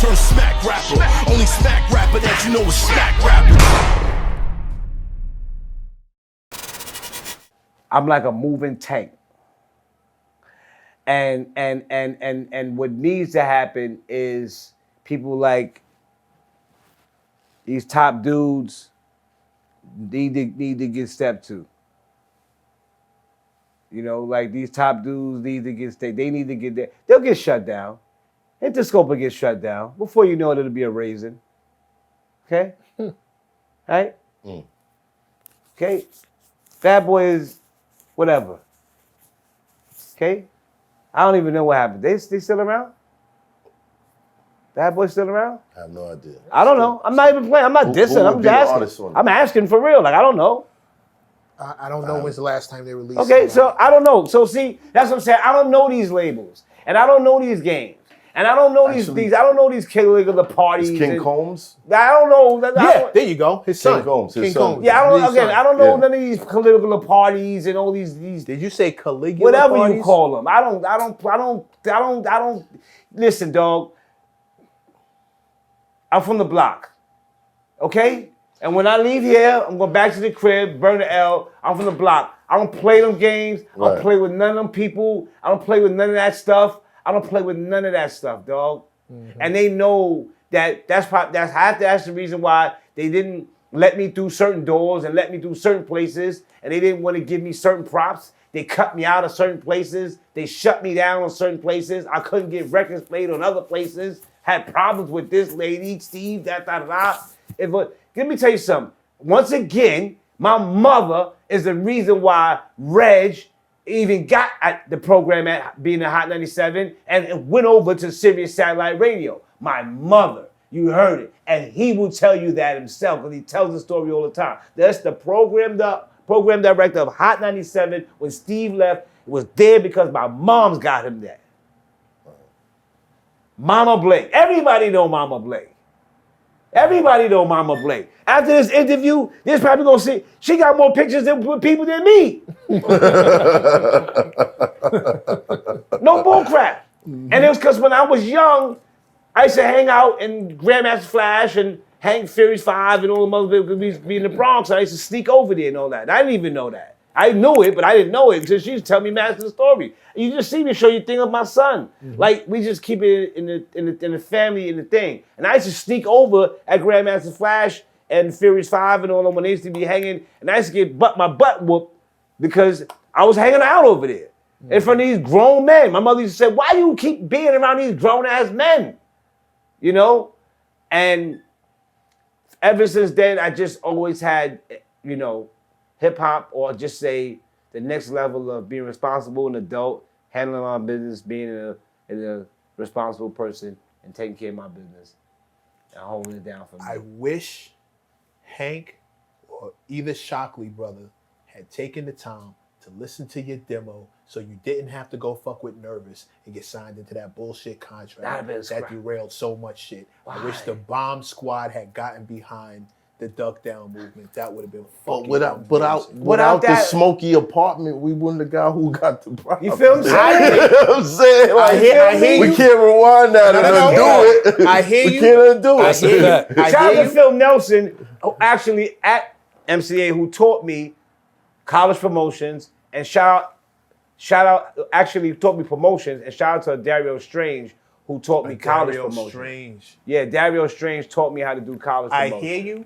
turned smack rapper. Only smack rapper that you know is smack rapper. I'm like a moving tank. And what needs to happen is people like these top dudes need to get stepped to. You know, like these top dudes need to get stepped. They need to get there. They'll get shut down. Interscope will get shut down. Before you know it, it'll be a raisin. Okay? Right? Okay? Bad Boy is whatever. Okay? I don't even know what happened. They still around? Bad Boy still around? I have no idea. I don't know. I'm not even playing. I'm not dissing. I'm just asking. I'm asking for real. Like, I don't know. I don't know when's the last time they released. Okay, so I don't know. So see, that's what I'm saying. I don't know these labels, and I don't know these games, and I don't know these. I don't know these Caligula parties. King Combs. I don't know. Yeah, there you go. His son. King Combs. King Combs. Yeah, I don't know none of these Caligula parties and all these. Did you say Caligula? Whatever parties? you call them. I don't. Listen, dog. I'm from the block. Okay? And when I leave here, I'm going back to the crib, burn the L. I'm from the block. I don't play them games. I don't play with none of them people. I don't play with none of that stuff. I don't play with none of that stuff, dog. And they know that that's the reason why they didn't let me through certain doors and let me through certain places, and they didn't want to give me certain props. They cut me out of certain places. They shut me down on certain places. I couldn't get records played on other places. Had problems with this lady, Steve, Let me tell you something. Once again, my mother is the reason why Reg even got at the program at being a Hot 97 and went over to Sirius Satellite Radio. My mother, you heard it. And he will tell you that himself because he tells the story all the time. That's the program director of Hot 97. When Steve left, it was there because my mom's got him there. Mama Blake. Everybody know Mama Blake. Everybody know Mama Blake. After this interview, they're probably gonna see she got more pictures with people than me. No bull crap. And it was because when I was young, I used to hang out in Grandmaster Flash and Hank Furious 5 and all the motherfuckers be in the Bronx. I used to sneak over there and all that. And I didn't even know that. I knew it, but I didn't know it until she used to tell me Master's story. You just see me show you thing of my son. Like we just keep it in the family in the thing. And I used to sneak over at Grandmaster Flash and Furious 5 and all them when they used to be hanging, and I used to get my butt whooped because I was hanging out over there in front of these grown men. My mother used to say, "Why you keep being around these grown ass men?" You know, and ever since then, I just always had, you know, hip hop, or just say the next level of being responsible, an adult, handling my business, being a responsible person, and taking care of my business and holding it down for me. I wish Hank or either Shockley brother had taken the time to listen to your demo so you didn't have to go fuck with Nervous and get signed into that bullshit contract that derailed so much shit. Why? I wish the Bomb Squad had gotten behind the Duck Down movement. That would have been fucking without the smoky apartment, we wouldn't have got who got the problem. You feel me? You know what I'm saying? Like, I hear we you. can't rewind that and undo it. I hear you. We can't undo it. I hear you. Shout out to Phil Nelson, who actually at MCA, who taught me college promotions, and shout out, actually taught me promotions, and shout out to Dario Strange, who taught me college promotions. Strange. Yeah, Dario Strange taught me how to do college promotions. I hear you,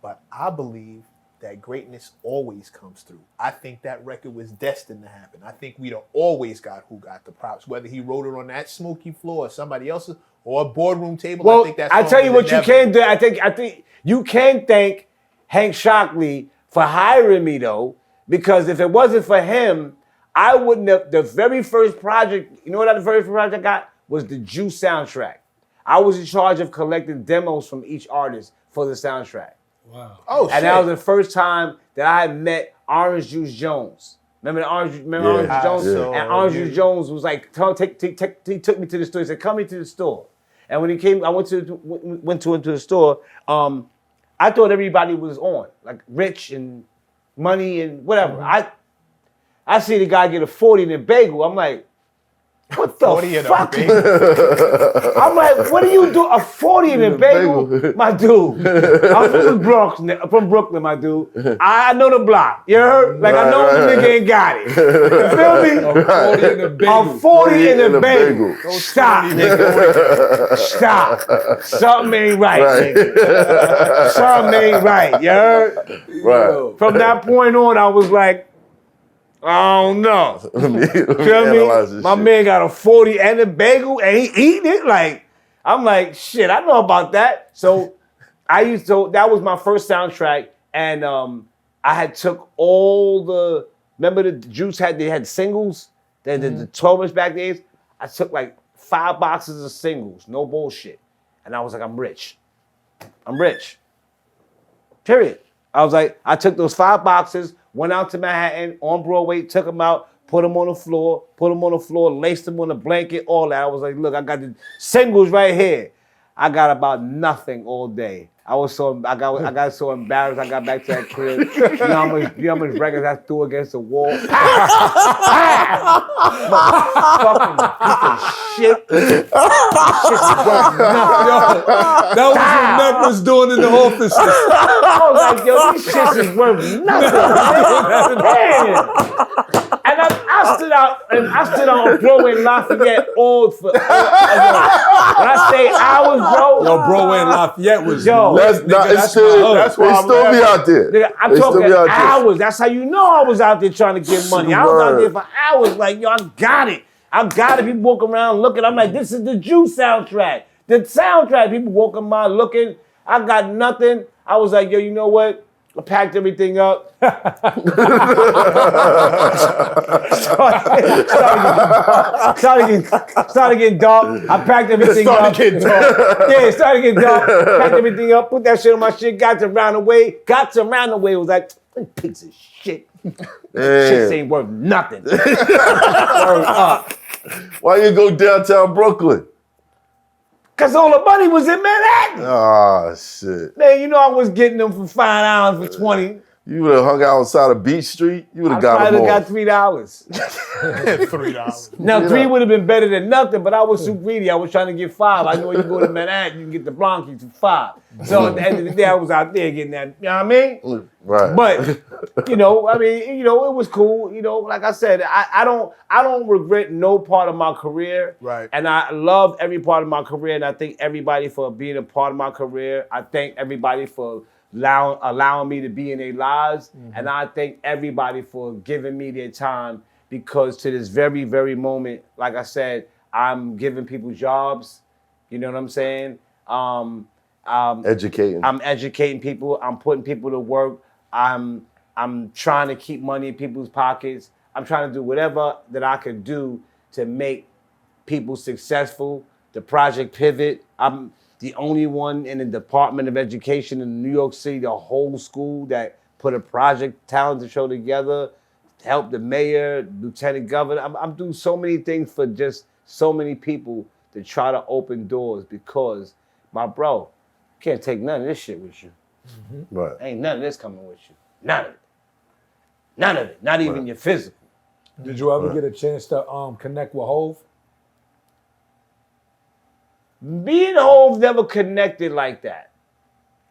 but I believe that greatness always comes through. I think that record was destined to happen. I think we'd have always got who got the props, whether he wrote it on that smoky floor or somebody else's or a boardroom table. Well, I think that's I tell you what you can do. I think you can thank Hank Shockley for hiring me though, because if it wasn't for him, I wouldn't have. The very first project, you know what the very first project I got was the Juice soundtrack. I was in charge of collecting demos from each artist for the soundtrack. Wow. Oh, and that was the first time that I had met Orange Juice Jones. Remember Orange Juice Jones? Yeah. And Orange Juice Jones was like, he took me to the store. He said, "Come into the store." And when he came, I went into the store. I thought everybody was on, like Rich and Money and whatever. I see the guy get a 40 and a bagel. I'm like, What the 40 in a fuck? bagel. I'm like, what do you do? A 40 in a bagel? My dude. I'm from Brooklyn, my dude. I know the block. You heard? Like, I know the nigga ain't got it. You feel me? A 40 in a bagel. A 40 in a bagel. Stop, nigga. Stop. Something ain't right, nigga. Something ain't right. You heard? Right. From that point on, I was like, I don't know. Feel me? My man got a 40 and a bagel and he eating it. Like, I'm like, shit, I know about that. So that was my first soundtrack. And I had took all the, remember the Juice they had singles? The 12-inch back days? I took like 5 boxes of singles, no bullshit. And I was like, I'm rich. I'm rich. Period. I was like, I took those 5 boxes, went out to Manhattan, on Broadway, took them out, put them on the floor, laced them on a blanket, all that. I was like, look, I got the singles right here. I got about nothing all day. I got so embarrassed. I got back to that crib. You know how much records I threw against the wall? Fucking piece of shit. Shit was worth nothing. That was what Mac was doing in the office. I was like, yo, these shits is worth nothing. Damn. And I stood out on Broadway and Lafayette all for. When I say hours, bro. Yo, Broadway and Lafayette was. Yo, That's why I'm still be out there. Nigga, I'm talking hours. That's how you know I was out there trying to get money. I was out there for hours. Like, yo, I got it. People walking around looking. I'm like, this is the Juice soundtrack. The soundtrack. People walking by looking. I got nothing. I was like, yo, you know what? I packed everything up. Started getting dark. I packed everything up. It started getting dark. Packed everything up. Put that shit on my shit. Got to Roundaway. It was like, piece of shit. Shit ain't worth nothing. Why you go downtown Brooklyn? Cause all the money was in Manhattan. Oh, shit. Man, you know I was getting them for $5 for 20. You would have hung out outside of Beach Street, you would have got them all. I probably got $3. $3. Now, 3 would have been better than nothing, but I was too greedy. I was trying to get 5. I know you go to Manhattan, you can get the Blankies for 5. So at the end of the day, I was out there getting that, you know what I mean? Right. But, it was cool. Like I said, I don't regret no part of my career. Right. And I love every part of my career, and I thank everybody for being a part of my career. I thank everybody for allowing me to be in their lives. And I thank everybody for giving me their time, because to this very, very moment, like I said, I'm giving people jobs. You know what I'm saying? Educating. I'm educating people. I'm putting people to work. I'm trying to keep money in people's pockets. I'm trying to do whatever that I could do to make people successful. The Project Pivot, I'm the only one in the Department of Education in New York City, the whole school, that put a Project Talented show together, to help the mayor, lieutenant governor. I'm doing so many things for just so many people to try to open doors, because, my bro, you can't take none of this shit with you. Right. Ain't none of this coming with you. None of it. None of it. Not even your physical. Did you ever get a chance to connect with Hov? Me and Hov never connected like that.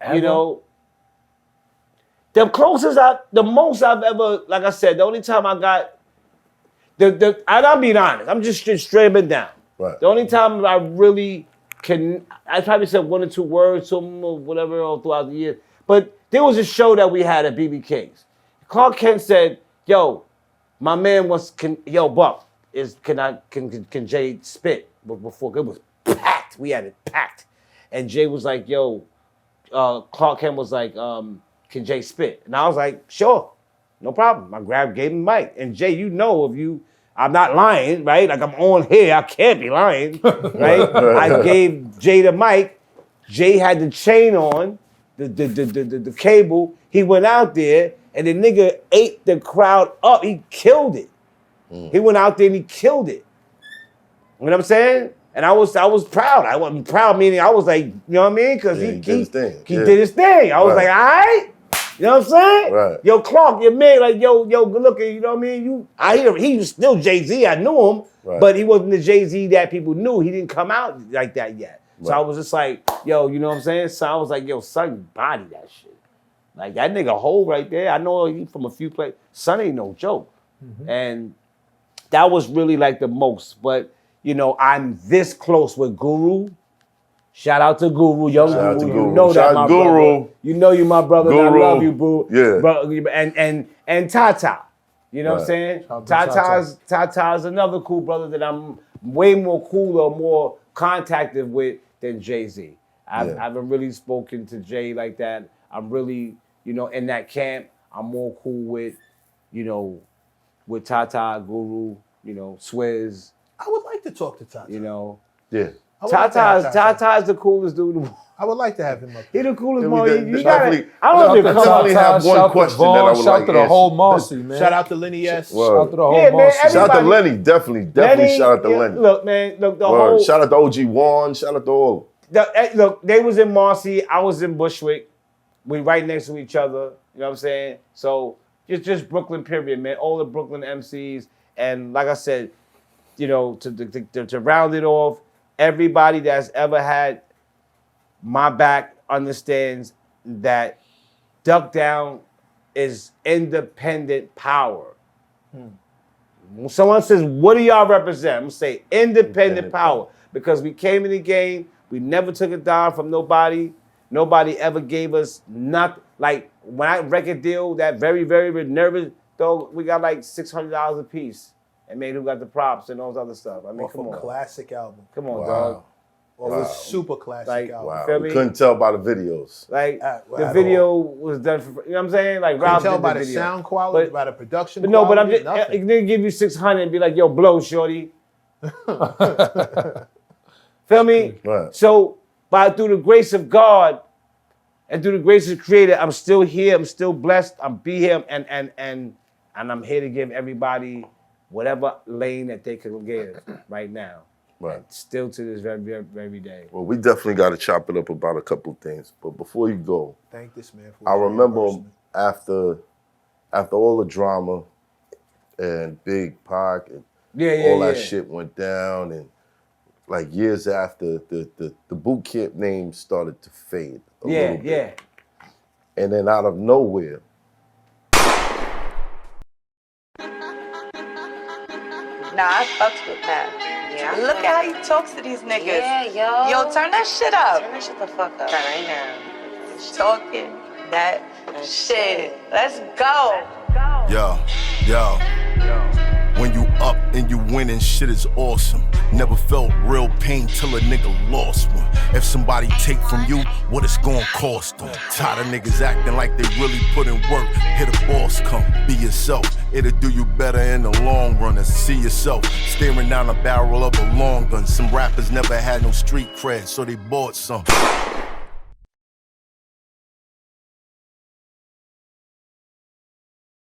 Ever? You know, the most I've ever, like I said, the only time I got, and I'm being honest, I'm just straight up down. Right. The only time I really I probably said 1 or 2 words to him or whatever all throughout the year. But there was a show that we had at BBK's. Clark Kent said, yo, my man wants, Buck, can Jay spit? But before, it was packed. We had it packed. And Jay was like, yo, Clark Kent was like, can Jay spit? And I was like, sure, no problem. I gave him the mic. And Jay, I'm not lying, right? Like, I'm on here, I can't be lying, right? I gave Jay the mic. Jay had the chain on, the cable. He went out there, and the nigga ate the crowd up. He killed it. He went out there and he killed it. You know what I'm saying? And I was proud. I wasn't proud, meaning I was like, you know what I mean? Because he did his thing. I was like, all right, You know what I'm saying? Right. Yo, Clark, your man, like, yo, good looking, you know what I mean? I hear he was still Jay-Z, I knew him, but he wasn't the Jay-Z that people knew. He didn't come out like that yet. So I was just like, yo, you know what I'm saying? So I was like, yo, son, body that shit. Like, that nigga Hov right there, I know he from a few places. Son ain't no joke. And that was really like the most. But, you know, I'm this close with Guru. Shout out to Guru, young Guru. You know that, my brother. You know you my brother, and I love you, boo. Yeah. Bro, and Tata. You know what I'm saying? Tata's another cool brother that I'm way more cool or more contacted with than Jay-Z. I haven't really spoken to Jay like that. I'm really, you know, in that camp, I'm more cool with, you know, with Tata, Guru, you know, Swizz. I would like to talk to Tata. You know. Yeah. Tata is the coolest dude. I would like to have him up He there. the coolest Yeah, boy. You definitely- gotta, I don't know if definitely have one question that I would shout like to the answered. whole Marcy, man. Shout out to Lenny S. Shout to the whole Yeah, man, Marcy. Shout out to everybody- Lenny, definitely shout out to Lenny. Look, man, look, the Word. whole... Shout out to OG Juan, shout out to all. Look, they was in Marcy, I was in Bushwick. We right next to each other, you know what I'm saying? So, just Brooklyn, period, man. All the Brooklyn MCs. And like I said, you know, to round it off, everybody that's ever had my back understands that Duck Down is independent power. When someone says, what do y'all represent? I'm gonna say independent power. Because we came in the game, we never took a dime from nobody. Nobody ever gave us nothing. Like when I record deal, that very, very nervous, though, we got like $600 a piece. And man, who got the props and all those other stuff. I mean, come on. Classic album. Come on, dog. Or it was super classic album. Wow, feel we me? couldn't tell by the videos. Like At the video was done for, you know what I'm saying? Like Couldn't Rob tell did by the the video. sound quality, But- by the production But no, but I'm quality, just, nothing. they give you 600 and be like, yo, blow, shorty. Feel me? Right. So, through the grace of God and through the grace of the Creator, I'm still here. I'm still blessed. I'm be here, and I'm here to give everybody whatever lane that they can give right now. Right. Still to this very day. Well, we definitely got to chop it up about a couple things. But before you go, Thank this man for I his remember reimbursement. after all the drama and Big Pac and Yeah, all that shit went down, and like years after, the boot camp name started to fade a little bit. Yeah. And then out of nowhere, Nah, I fucks with Pat. Yeah. Look at how he talks to these niggas. Yeah, yo. Yo, turn that shit up. Turn that shit the fuck up. Right now. Talking that shit. Let's go. Yo. When you up and you winning, shit is awesome. Never felt real pain till a nigga lost one. If somebody take from you, what it's gonna cost them. Tired of niggas acting like they really put in work. Hit a boss come, be yourself. It'll do you better in the long run than see yourself staring down the barrel of a long gun. Some rappers never had no street cred, so they bought some.